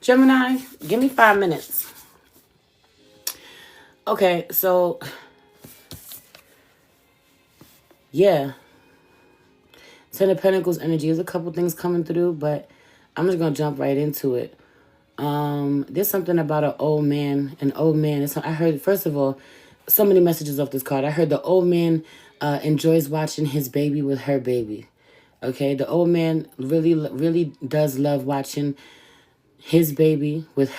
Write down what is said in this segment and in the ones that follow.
Gemini, give me 5 minutes. Okay, so, yeah. Ten of Pentacles energy. There's a couple things coming through, but I'm just going to jump right into it. There's something about an old man. An old man. I heard, first of all, so many messages off this card. I heard the old man enjoys watching his baby with her baby. Okay, the old man really does love watching his baby with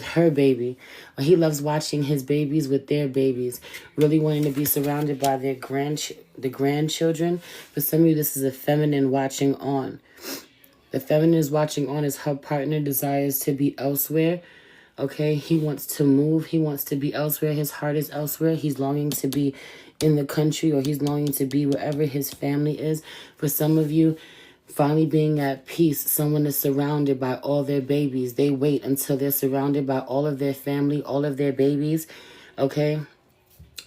her baby. Or he loves watching his babies with their babies. Really wanting to be surrounded by their grandchildren. For some of you, this is a feminine watching on. The feminine is watching on as her partner desires to be elsewhere. Okay, he wants to move. He wants to be elsewhere. His heart is elsewhere. He's longing to be in the country, or he's longing to be wherever his family is. For some of you, finally being at peace, someone is surrounded by all their babies. They wait until they're surrounded by all of their family, all of their babies, okay,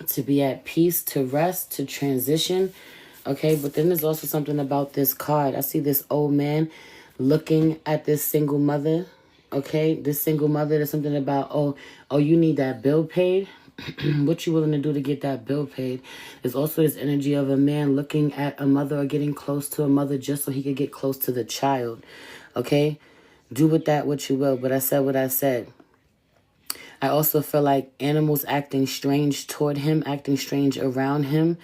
to be at peace, to rest, to transition, okay? But then there's also something about this card. I see this old man looking at this single mother, okay? This single mother, there's something about, oh, you need that bill paid. What you willing to do to get that bill paid? There's also this energy of a man looking at a mother or getting close to a mother just so he could get close to the child, okay? Do with that what you will, but I said what I said. I also feel like animals acting strange toward him, acting strange around him,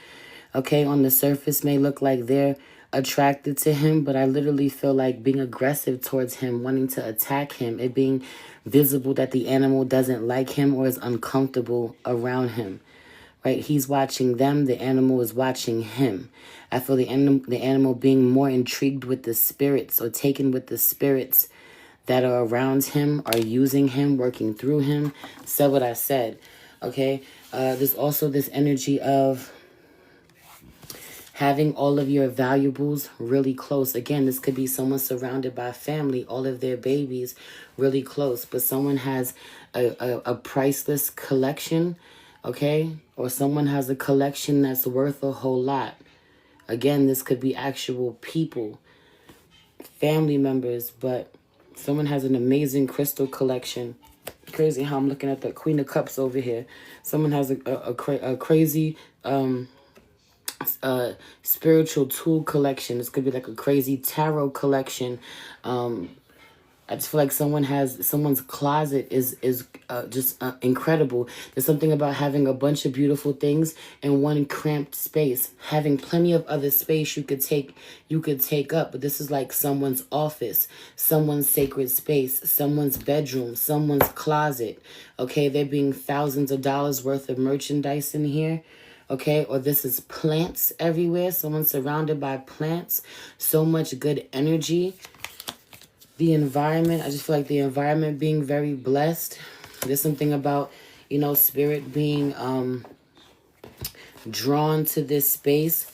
okay? On the surface may look like they're attracted to him, but I literally feel like being aggressive towards him, wanting to attack him, it being visible that the animal doesn't like him or is uncomfortable around him, right? He's watching them, the animal is watching him. I feel the animal being more intrigued with the spirits or taken with the spirits that are around him, are using him, working through him. Said what I said, okay? There's also this energy of having all of your valuables really close. Again, this could be someone surrounded by family, all of their babies really close. But someone has a priceless collection, okay? Or someone has a collection that's worth a whole lot. Again, this could be actual people, family members, but someone has an amazing crystal collection. Crazy how I'm looking at the Queen of Cups over here. Someone has a crazy spiritual tool collection. This could be like a crazy tarot collection. I just feel like someone's closet is just incredible. There's something about having a bunch of beautiful things in one cramped space, having plenty of other space you could take up. But this is like someone's office, someone's sacred space, someone's bedroom, someone's closet. Okay, there being thousands of dollars worth of merchandise in here. Okay, or this is plants everywhere. Someone's surrounded by plants. So much good energy. The environment, I just feel like the environment being very blessed. There's something about, you know, spirit being drawn to this space.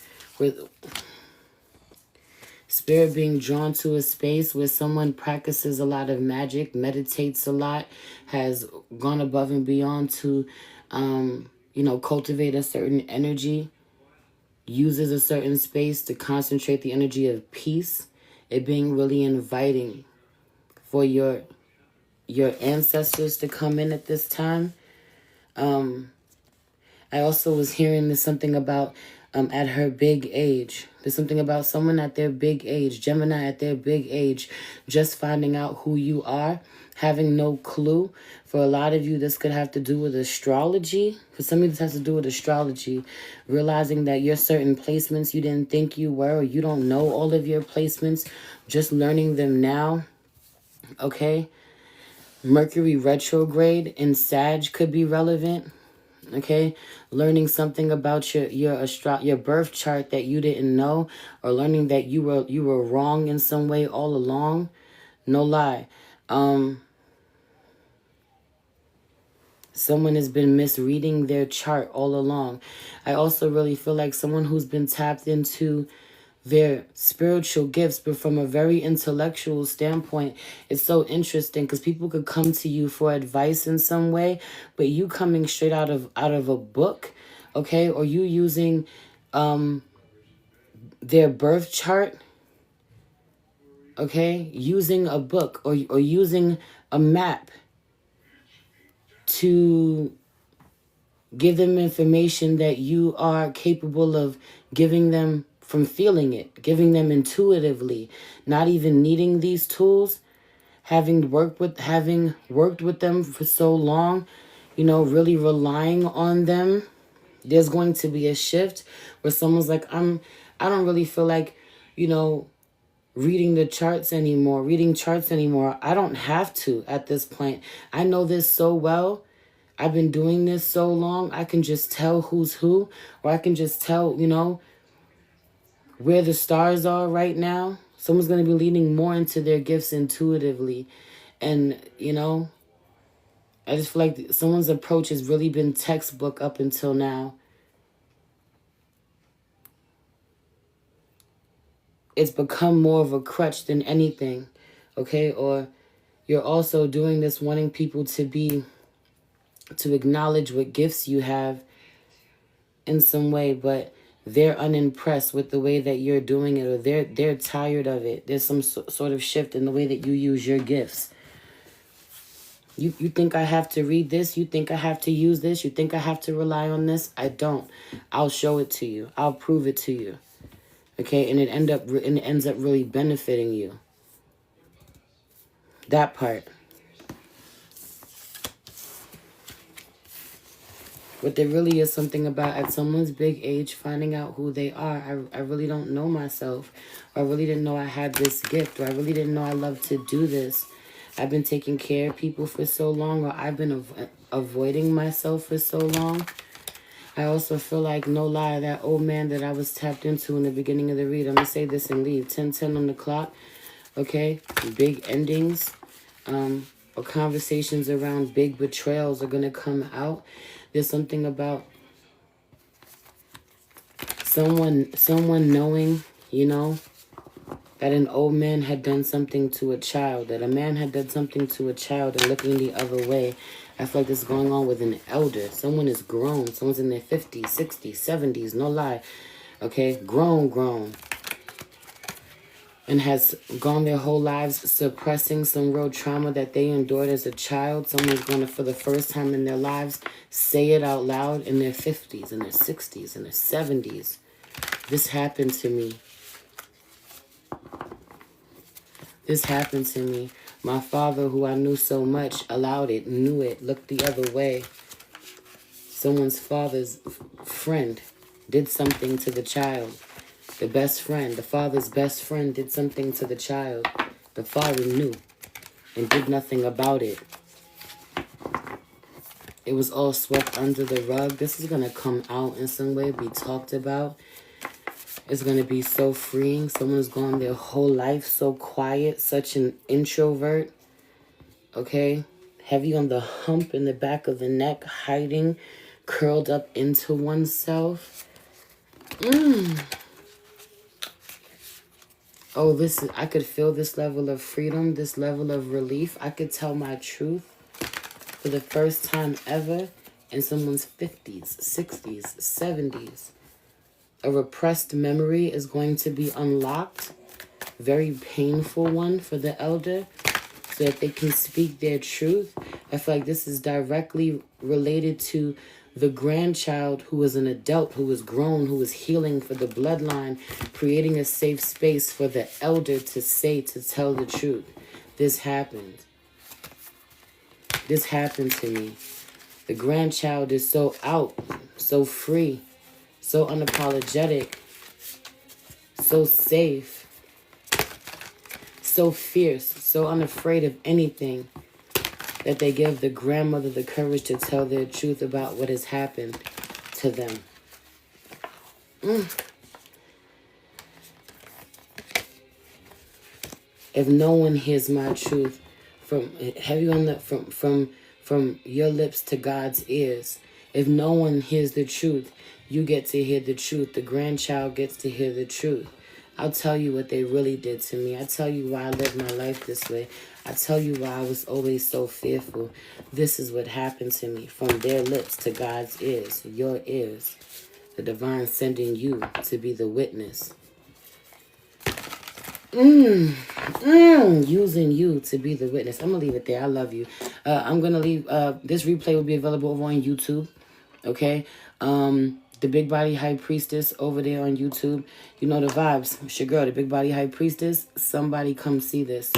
Spirit being drawn to a space where someone practices a lot of magic, meditates a lot, has gone above and beyond to you know, cultivate a certain energy, uses a certain space to concentrate the energy of peace. It being really inviting for your ancestors to come in at this time. I also was hearing there's something about at her big age. There's something about someone at their big age, Gemini at their big age, just finding out who you are, having no clue. For a lot of you, this could have to do with astrology. For some of you, this has to do with astrology. Realizing that your certain placements you didn't think you were, or you don't know all of your placements, just learning them now. Okay? Mercury retrograde in Sag could be relevant. Okay, learning something about your birth chart that you didn't know, or learning that you were wrong in some way all along. No lie. Someone has been misreading their chart all along. I also really feel like someone who's been tapped into their spiritual gifts, but from a very intellectual standpoint. It's so interesting because people could come to you for advice in some way, but you coming straight out of a book, okay, or you using their birth chart, okay, using a book or using a map to give them information that you are capable of giving them from feeling it, giving them intuitively, not even needing these tools, having worked with them for so long, really relying on them. There's going to be a shift where someone's like, I don't really feel like, reading charts anymore. I don't have to at this point. I know this so well. I've been doing this so long. I can just tell who's who, or I can just tell, where the stars are right now. Someone's going to be leaning more into their gifts intuitively. And, I just feel like someone's approach has really been textbook up until now. It's become more of a crutch than anything, okay? Or you're also doing this wanting people to acknowledge what gifts you have in some way, but they're unimpressed with the way that you're doing it, or they're tired of it. There's some sort of shift in the way that you use your gifts. You think I have to read this? You think I have to use this? You think I have to rely on this? I don't. I'll show it to you. I'll prove it to you. Okay, and it ends up really benefiting you. That part. But there really is something about at someone's big age finding out who they are. I really don't know myself. Or I really didn't know I had this gift. Or I really didn't know I loved to do this. I've been taking care of people for so long. Or I've been avoiding myself for so long. I also feel like, no lie, that old man that I was tapped into in the beginning of the read. I'm going to say this and leave. 10:10 on the clock. Okay? Big endings. Or conversations around big betrayals are going to come out. There's something about someone knowing, that an old man had done something to a child, that a man had done something to a child and looking the other way. I feel like this is going on with an elder. Someone is grown. Someone's in their 50s, 60s, 70s, no lie. Okay? Grown. And has gone their whole lives suppressing some real trauma that they endured as a child. Someone's going to, for the first time in their lives, say it out loud in their 50s, in their 60s, in their 70s. This happened to me. This happened to me. My father, who I knew so much, allowed it, knew it, looked the other way. Someone's father's friend did something to the child. The best friend, the father's best friend did something to the child. The father knew and did nothing about it. It was all swept under the rug. This is going to come out in some way, be talked about. It's going to be so freeing. Someone's gone their whole life so quiet, such an introvert. Okay? Heavy on the hump in the back of the neck, hiding, curled up into oneself. Oh, I could feel this level of freedom, this level of relief. I could tell my truth for the first time ever in someone's 50s, 60s, 70s. A repressed memory is going to be unlocked. Very painful one for the elder, so that they can speak their truth. I feel like this is directly related to the grandchild who was an adult, who was grown, who was healing for the bloodline, creating a safe space for the elder to tell the truth. This happened. This happened to me. The grandchild is so out, so free, so unapologetic, so safe, so fierce, so unafraid of anything, that they give the grandmother the courage to tell their truth about what has happened to them. If no one hears my truth from your lips to God's ears, if no one hears the truth, you get to hear the truth. The grandchild gets to hear the truth. I'll tell you what they really did to me. I tell you why I lived my life this way. I tell you why I was always so fearful. This is what happened to me. From their lips to God's ears, your ears. The divine sending you to be the witness. Using you to be the witness. I'm gonna leave it there. I love you. I'm gonna leave. This replay will be available over on YouTube. Okay. The Big Body High Priestess over there on YouTube. You know the vibes. It's your girl, the Big Body High Priestess. Somebody come see this.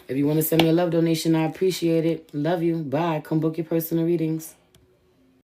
If you want to send me a love donation, I appreciate it. Love you. Bye. Come book your personal readings.